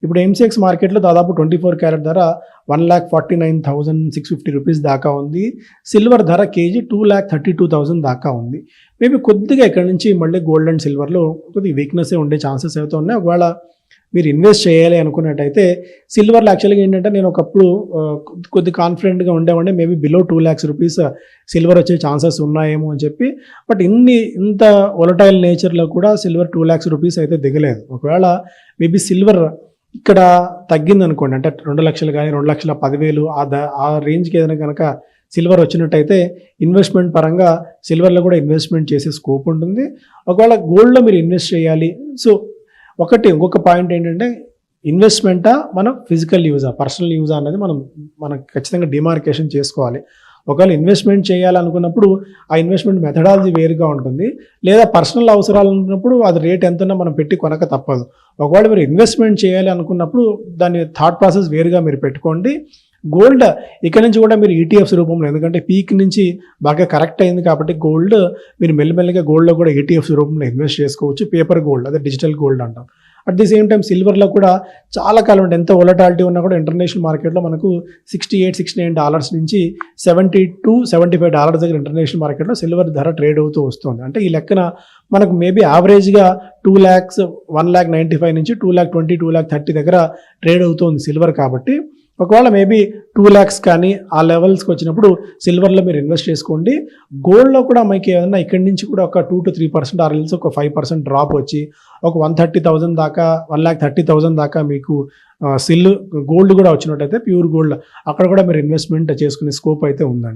ఇప్పుడు ఎంసీఎక్స్ మార్కెట్లో దాదాపు 24 క్యారెట్ ధర 1,49,650 రూపీస్ దాకా ఉంది. సిల్వర్ ధర కేజీ 2,32,000 దాకా ఉంది. మేబీ కొద్దిగా ఇక్కడ నుంచి మళ్ళీ గోల్డ్ అండ్ సిల్వర్లో కొద్దిగా వీక్నెస్ ఉండే ఛాన్సెస్ అయితే ఉన్నాయి. ఒకవేళ మీరు ఇన్వెస్ట్ చేయాలి అనుకున్నట్టయితే సిల్వర్లో యాక్చువల్గా ఏంటంటే నేను ఒకప్పుడు కొద్ది కాన్ఫిడెంట్గా ఉండేవాడిని, maybe below 2 lakhs rupees silver వచ్చే ఛాన్సెస్ ఉన్నాయేమో అని చెప్పి. బట్ ఇంత వొలటైల్ నేచర్లో కూడా సిల్వర్ 2 lakhs రూపీస్ అయితే దిగలేదు. ఒకవేళ మేబీ సిల్వర్ ఇక్కడ తగ్గింది అనుకోండి, అంటే 2 లక్షలు కానీ 2,10,000 ఆ రేంజ్కి ఏదైనా కనుక సిల్వర్ వచ్చినట్టయితే ఇన్వెస్ట్మెంట్ పరంగా సిల్వర్లో కూడా ఇన్వెస్ట్మెంట్ చేసే స్కోప్ ఉంటుంది. ఒకవేళ గోల్డ్లో మీరు ఇన్వెస్ట్ చేయాలి, సో ఇంకొక పాయింట్ ఏంటంటే ఇన్వెస్ట్మెంటా మనం ఫిజికల్ యూజా పర్సనల్ యూజా అనేది మనం ఖచ్చితంగా డిమార్కేషన్ చేసుకోవాలి. ఒకవేళ ఇన్వెస్ట్మెంట్ చేయాలనుకున్నప్పుడు ఆ ఇన్వెస్ట్మెంట్ మెథడాలజీ వేరుగా ఉంటుంది, లేదా పర్సనల్ అవసరాలు ఉన్నప్పుడు అది రేట్ ఎంతన్నా మనం పెట్టి కొనక తప్పదు. ఒకవేళ మీరు ఇన్వెస్ట్మెంట్ చేయాలి అనుకున్నప్పుడు దాని థాట్ ప్రాసెస్ వేరుగా మీరు పెట్టుకోండి. గోల్డ్ ఇక్కడ నుంచి కూడా మీరు ఈటీఎఫ్స్ రూపంలో, ఎందుకంటే పీక్ నుంచి బాగా కరెక్ట్ అయింది కాబట్టి గోల్డ్ మీరు మెల్లిమెల్లిగా గోల్డ్లో కూడా ఈటీఎఫ్స్ రూపంలో ఇన్వెస్ట్ చేసుకోవచ్చు. పేపర్ గోల్డ్, అదే డిజిటల్ గోల్డ్ అంటాం. అట్ ది సేమ్ టైం సిల్వర్లో కూడా చాలా కాలం అంటే ఎంత వొలటాలిటీ ఉన్నా కూడా ఇంటర్నేషనల్ మార్కెట్లో మనకు $68-69 నుంచి $72-75 దగ్గర ఇంటర్నేషనల్ మార్కెట్లో సిల్వర్ ధర ట్రేడ్ అవుతూ వస్తుంది. అంటే ఈ లెక్కన మనకు మేబీ యావరేజ్గా 2 lakhs 1,95,000 నుంచి 2,20,000 2,30,000 దగ్గర ట్రేడ్ అవుతుంది సిల్వర్. కాబట్టి ఒకవేళ మేబీ 2 lakhs కానీ ఆ లెవెల్స్కి వచ్చినప్పుడు సిల్వర్లో మీరు ఇన్వెస్ట్ చేసుకోండి. గోల్డ్లో కూడా మీకు ఏదైనా ఇక్కడి నుంచి కూడా ఒక 2-3% ఆర్ఎల్స్ ఒక 5% డ్రాప్ వచ్చి ఒక 130,000 దాకా 1,30,000 దాకా మీకు గోల్డ్ కూడా వచ్చినట్టయితే ప్యూర్ గోల్డ్ అక్కడ కూడా మీరు ఇన్వెస్ట్మెంట్ చేసుకునే స్కోప్ అయితే ఉందండి.